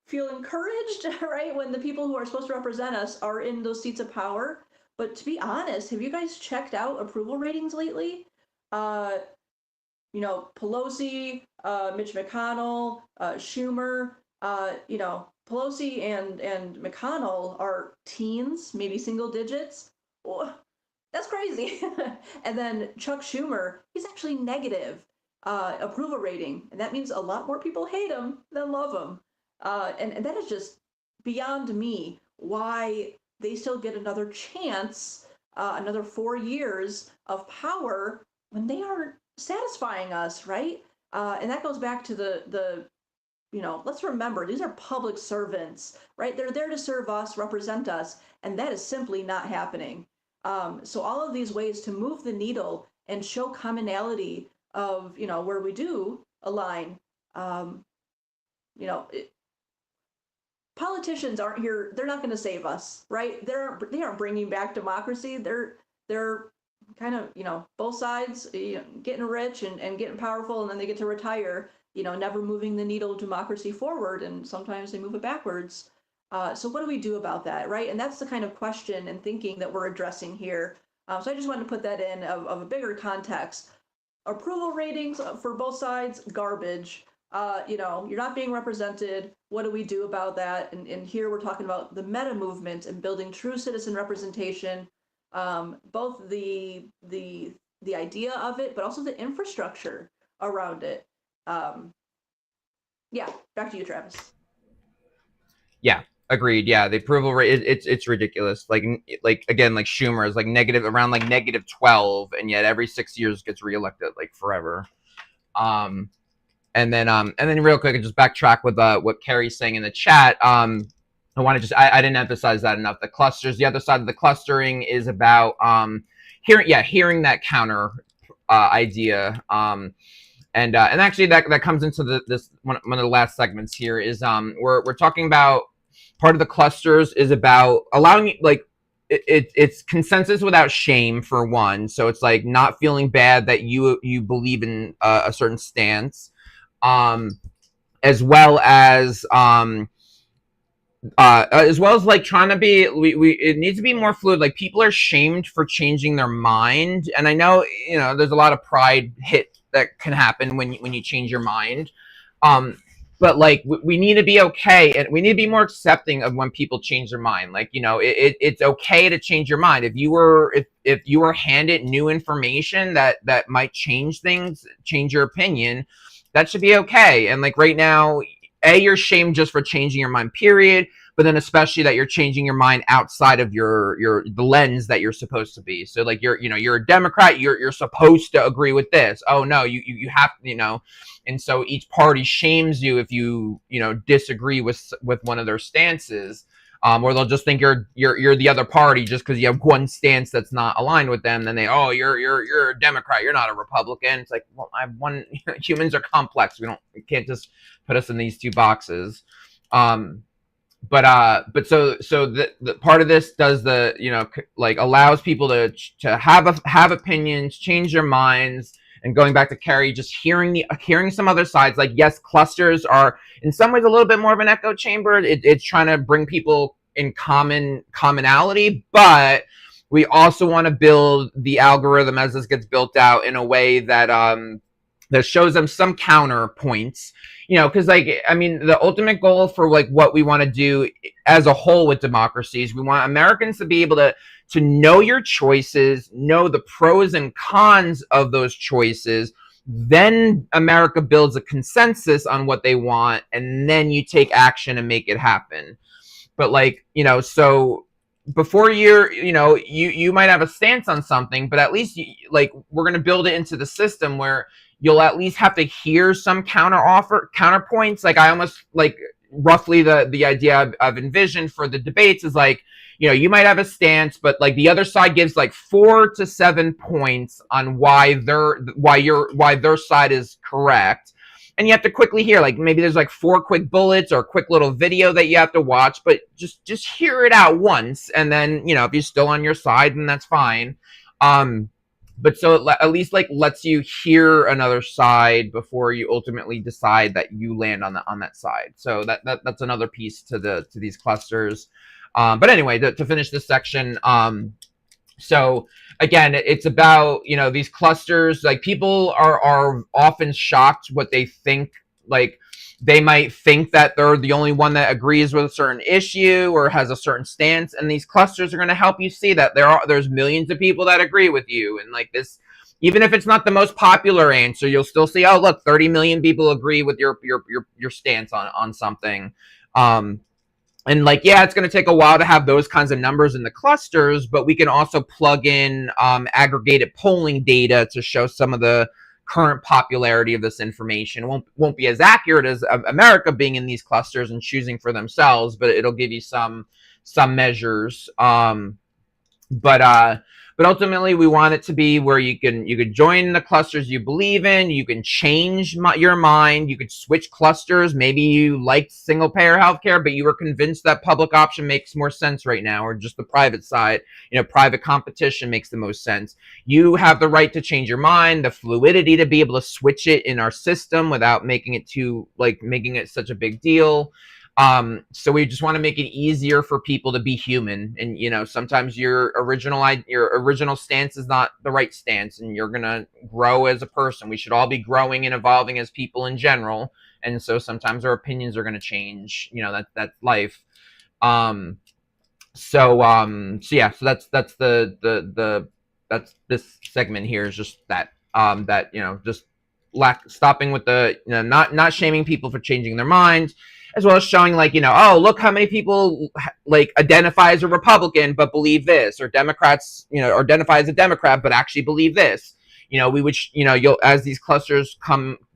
feel encouraged, right, when the people who are supposed to represent us are in those seats of power? But to be honest, have you guys checked out approval ratings lately? Pelosi, Mitch McConnell, Schumer, Pelosi and McConnell are teens, maybe single digits. Oh, that's crazy. And then Chuck Schumer, he's actually negative approval rating. And that means a lot more people hate him than love him. And that is just beyond me why they still get another chance, another 4 years of power when they aren't satisfying us, right? And that goes back to the let's remember, these are public servants, right? They're there to serve us, represent us, and that is simply not happening. So all of these ways to move the needle and show commonality of, where we do align, politicians aren't here. They're not going to save us, right? They aren't bringing back democracy. They're kind of, both sides, getting rich and getting powerful, and then they get to retire, never moving the needle of democracy forward, and sometimes they move it backwards. So what do we do about that, right? And that's the kind of question and thinking that we're addressing here. So I just wanted to put that in of a bigger context. Approval ratings for both sides, garbage. You're not being represented. What do we do about that? And here we're talking about the meta movement and building true citizen representation, both the idea of it, but also the infrastructure around it. Yeah, back to you, Travis. Yeah, agreed. Yeah, the approval rate it's ridiculous. Like again, like Schumer is negative around negative 12, and yet every 6 years gets reelected forever. And then real quick, just backtrack with what Carrie's saying in the chat. I want to just I didn't emphasize that enough. The clusters, the other side of the clustering is about hearing that counter idea. And actually that comes into this one of the last segments here is we're talking about part of the clusters is about allowing it's consensus without shame for one. So it's not feeling bad that you believe in a certain stance, as well as trying to be it needs to be more fluid. People are shamed for changing their mind, and I know there's a lot of pride hit that can happen when you change your mind, but we need to be okay, and we need to be more accepting of when people change their mind. It's okay to change your mind. If you were handed new information that might change things, change your opinion, That should be okay. And like right now, you're shamed just for changing your mind, period. But then especially that you're changing your mind outside of your the lens that you're supposed to be. So like you're a Democrat, you're supposed to agree with this. Oh no, you have and so each party shames you if you disagree with one of their stances. Or they'll just think you're the other party just because you have one stance that's not aligned with them. Then you're a Democrat, you're not a Republican. It's like, well, I have one. Humans are complex. We can't just put us in these two boxes. Um, but so the part of this does like allows people to have opinions, change their minds. And going back to Carrie, just hearing some other sides, like yes, clusters are in some ways a little bit more of an echo chamber. It's trying to bring people in commonality, but we also want to build the algorithm as this gets built out in a way that shows them some counterpoints. Because like I mean, the ultimate goal for like what we want to do as a whole with democracies, we want Americans to be able to know your choices, know the pros and cons of those choices. Then America builds a consensus on what they want, and then you take action and make it happen. But like so before you might have a stance on something, but at least like we're going to build it into the system where you'll at least have to hear some counterpoints. Like I almost like roughly the idea I've envisioned for the debates is like you might have a stance, but like the other side gives like 4 to 7 points on why their side is correct. And you have to quickly hear, like maybe there's like 4 quick bullets or a quick little video that you have to watch, but just hear it out once, and then if you're still on your side, then that's fine. But so it at least like lets you hear another side before you ultimately decide that you land on that side. So that's another piece to these clusters. But anyway, to finish this section, so again, it's about these clusters. Like people are often shocked what they think. Like they might think that they're the only one that agrees with a certain issue or has a certain stance, and these clusters are going to help you see that there's millions of people that agree with you. And like this, even if it's not the most popular answer, you'll still see, oh look, 30 million people agree with your stance on something. And like, yeah, it's going to take a while to have those kinds of numbers in the clusters, but we can also plug in aggregated polling data to show some of the current popularity of this information. It won't be as accurate as America being in these clusters and choosing for themselves, but it'll give you some measures. But ultimately, we want it to be where you could join the clusters you believe in. You can change your mind. You could switch clusters. Maybe you liked single payer healthcare, but you were convinced that public option makes more sense right now, or just the private side. Private competition makes the most sense. You have the right to change your mind, the fluidity to be able to switch it in our system without making it such a big deal. So we just want to make it easier for people to be human. And sometimes your original stance is not the right stance, and you're gonna grow as a person. We should all be growing and evolving as people in general, and so sometimes our opinions are gonna change. That's life. So yeah, so that's that's this segment here is just that just stopping with the not shaming people for changing their minds, as well as showing like oh look how many people like identify as a Republican but believe this, or Democrats or identify as a Democrat but actually believe this. We would you'll, as these clusters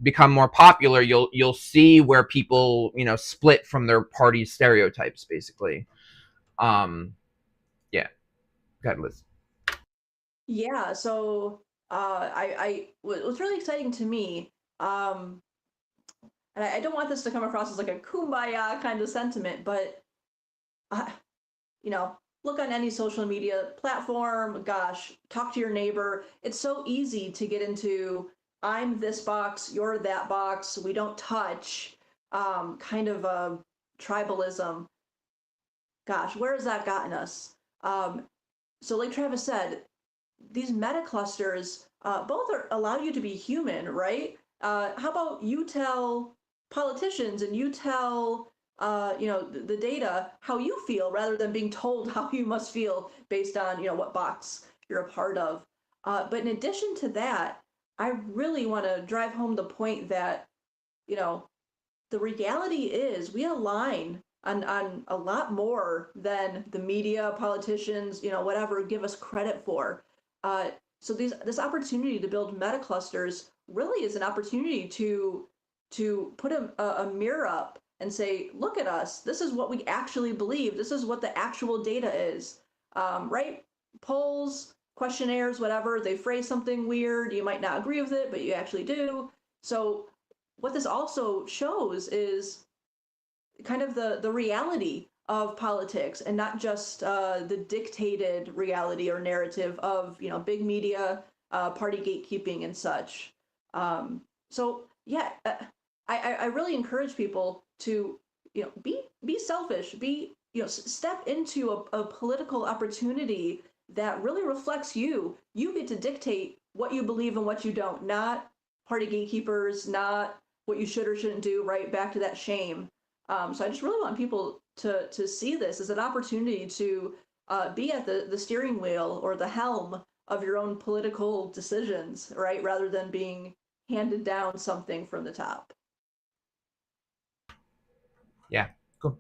become more popular, you'll see where people split from their party stereotypes basically. Yeah, go ahead, Liz. Yeah, so what's really exciting to me, and I don't want this to come across as like a kumbaya kind of sentiment, but uh, look on any social media platform. Gosh, talk to your neighbor. It's so easy to get into I'm this box, you're that box. We don't touch. Kind of a tribalism. Gosh, where has that gotten us? So, like Travis said, these meta clusters both allow you to be human, right? How about you tell politicians and you tell the data how you feel rather than being told how you must feel based on what box you're a part of. But in addition to that, I really want to drive home the point that you know, the reality is we align on a lot more than the media, politicians, whatever, give us credit for. Uh, so this opportunity to build meta clusters really is an opportunity to put a mirror up and say, look at us. This is what we actually believe. This is what the actual data is, right? Polls, questionnaires, whatever, they phrase something weird. You might not agree with it, but you actually do. So what this also shows is kind of the reality of politics, and not just the dictated reality or narrative of big media, party gatekeeping and such. So yeah, I really encourage people to be selfish, be step into a political opportunity that really reflects you. You get to dictate what you believe and what you don't, not party gatekeepers, not what you should or shouldn't do, right? Back to that shame. So I just really want people to see this as an opportunity to be at the steering wheel or the helm of your own political decisions, right? Rather than being handed down something from the top. Yeah, cool.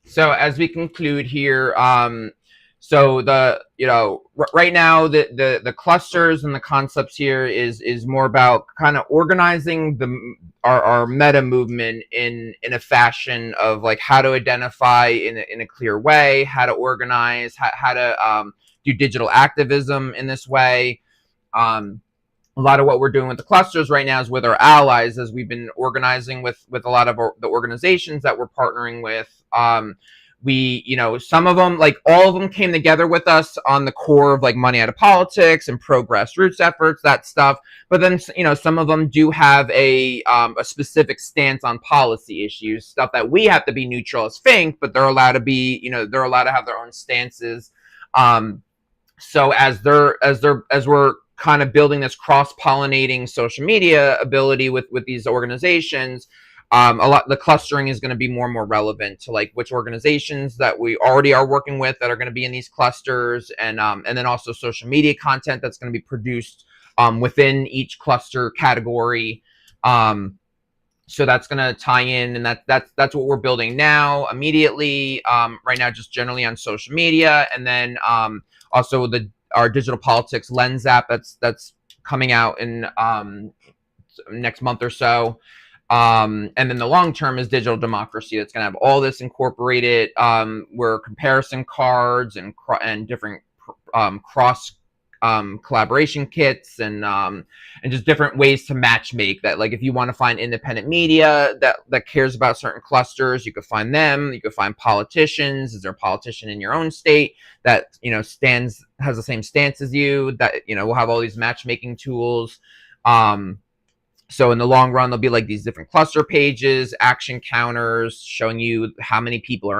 So as we conclude here, so the right now the clusters and the concepts here is more about kind of organizing our meta movement in a fashion of like how to identify in a clear way, how to organize, how to do digital activism in this way. A lot of what we're doing with the clusters right now is with our allies, as we've been organizing with a lot of the organizations that we're partnering with. Some of them, like all of them, came together with us on the core of like money out of politics and pro grassroots efforts, that stuff. But then some of them do have a specific stance on policy issues, stuff that we have to be neutral as Fink, but they're allowed to be, they're allowed to have their own stances. So as we're kind of building this cross-pollinating social media ability with these organizations, the clustering is going to be more and more relevant to like which organizations that we already are working with that are going to be in these clusters, and then also social media content that's going to be produced within each cluster category. So that's going to tie in, and that's what we're building now immediately, right now, just generally on social media, and then also our digital politics lens app that's coming out in next month or so. And then the long term is digital democracy. That's going to have all this incorporated, where comparison cards and different cross collaboration kits, and just different ways to match make that. Like if you want to find independent media that cares about certain clusters, you could find them. You could find politicians. Is there a politician in your own state that has the same stance as you? That we'll have all these matchmaking tools. So in the long run, there'll be like these different cluster pages, action counters showing you how many people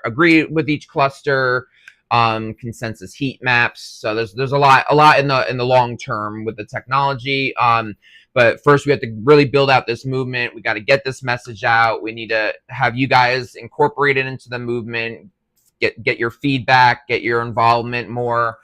agree with each cluster, consensus heat maps. So there's a lot in the long term with the technology. But first we have to really build out this movement. We got to get this message out. We need to have you guys incorporate it into the movement, get your feedback, get your involvement more.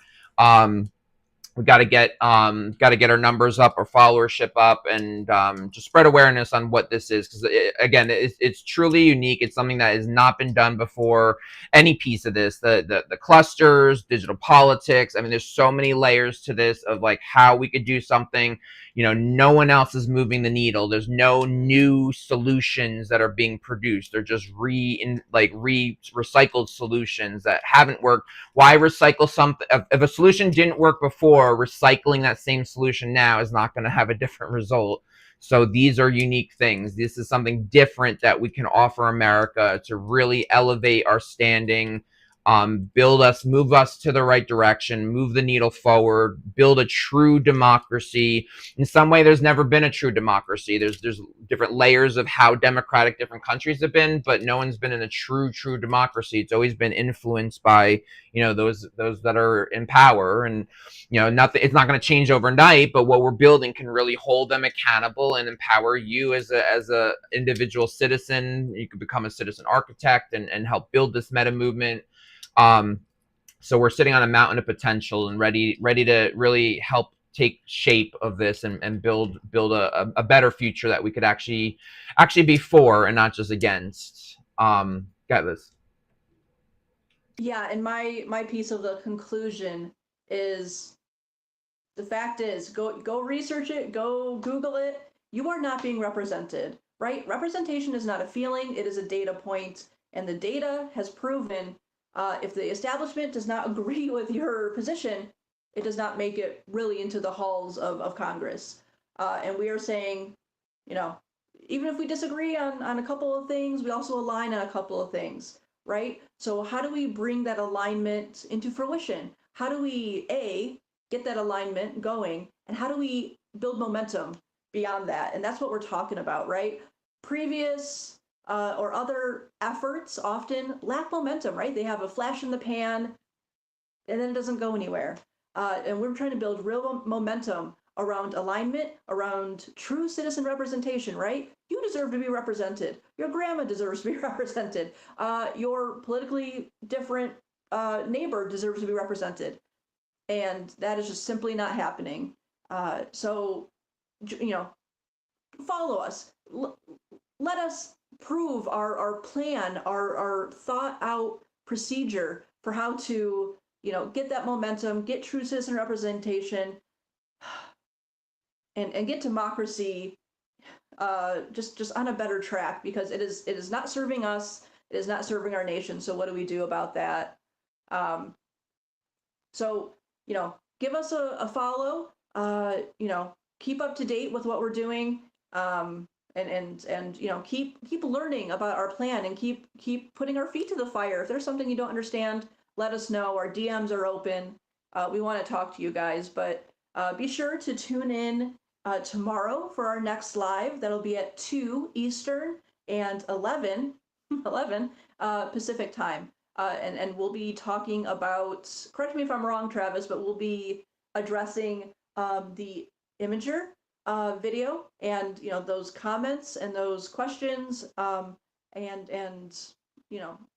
We got to get our numbers up, our followership up, and just spread awareness on what this is, because again, it's truly unique. It's something that has not been done before. Any piece of this, the clusters, digital politics. I mean, there's so many layers to this of like how we could do something. No one else is moving the needle. There's no new solutions that are being produced. They're just recycled solutions that haven't worked. Why recycle something? If a solution didn't work before, recycling that same solution now is not going to have a different result. So these are unique things. This is something different that we can offer America to really elevate our standing, move us to the right direction, move the needle forward, build a true democracy. In some way, there's never been a true democracy. There's different layers of how democratic different countries have been, but no one's been in a true democracy. It's always been influenced by those that are in power, and nothing. It's not going to change overnight, but what we're building can really hold them accountable and empower you as a individual citizen. You can become a citizen architect and help build this meta movement. So we're sitting on a mountain of potential and ready to really help take shape of this and build a better future that we could actually be for and not just against. Got this. Yeah, and my piece of the conclusion is, the fact is, go research it, go Google it. You are not being represented, right? Representation is not a feeling, it is a data point, and the data has proven if the establishment does not agree with your position, it does not make it really into the halls of Congress. And we are saying, you know, even if we disagree on a couple of things, we also align on a couple of things, right? So how do we bring that alignment into fruition? How do we, A, get that alignment going, and how do we build momentum beyond that? And that's what we're talking about, right? Previous or other efforts often lack momentum, right? They have a flash in the pan and then it doesn't go anywhere. And we're trying to build real momentum around alignment, around true citizen representation, right? You deserve to be represented. Your grandma deserves to be represented. Your politically different neighbor deserves to be represented. And that is just simply not happening. So, follow us. Let us prove our plan, our thought out procedure for how to, get that momentum, get true citizen representation, and get democracy just on a better track, because it is not serving us, it is not serving our nation. So what do we do about that? So, give us a follow, keep up to date with what we're doing, and keep learning about our plan, and keep putting our feet to the fire. If there's something you don't understand, let us know. Our DMs are open. We want to talk to you guys, but be sure to tune in tomorrow for our next live. That'll be at 2 Eastern and 11 Pacific time. And we'll be talking about, correct me if I'm wrong, Travis, but we'll be addressing the Imager video, and those comments and those questions, and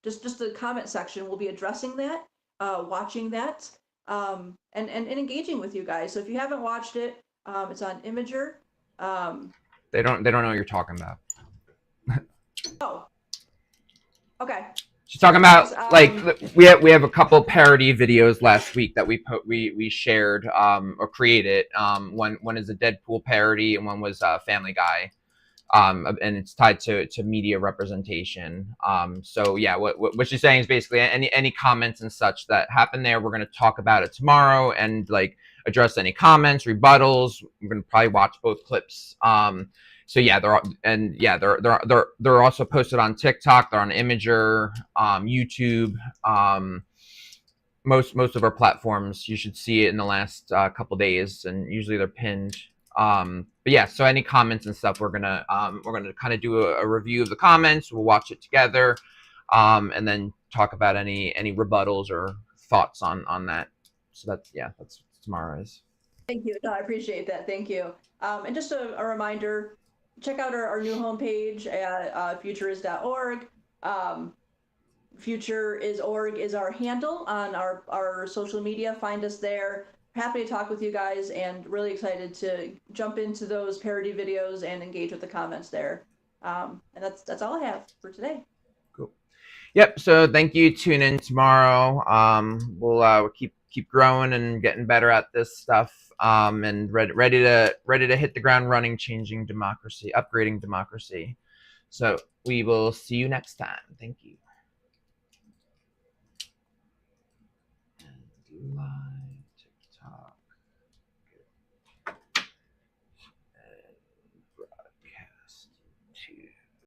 just the comment section. We'll be addressing that, watching that, and engaging with you guys. So if you haven't watched it, it's on Imager. They don't know what you're talking about. Oh, okay. She's talking about like we have a couple parody videos last week that we shared or created. One is a Deadpool parody and one was Family Guy, and it's tied to media representation. So yeah, what she's saying is basically any comments and such that happen there, we're going to talk about it tomorrow and like address any comments, rebuttals. We're going to probably watch both clips. So yeah, they're also posted on TikTok. They're on Imager, YouTube, most of our platforms. You should see it in the last couple days, and usually they're pinned. But yeah, so any comments and stuff, we're gonna kind of do a review of the comments. We'll watch it together, and then talk about any rebuttals or thoughts on that. So that's what tomorrow is. Thank you. No, I appreciate that. Thank you. And just a reminder, check out our new homepage at futureis.org. Futureis.org is our handle on our social media. Find us there. Happy to talk with you guys, and really excited to jump into those parody videos and engage with the comments there. And that's all I have for today. Cool. Yep. So thank you. Tune in tomorrow. We'll keep growing and getting better at this stuff. And ready to hit the ground running, changing democracy, upgrading democracy. So we will see you next time. Thank you.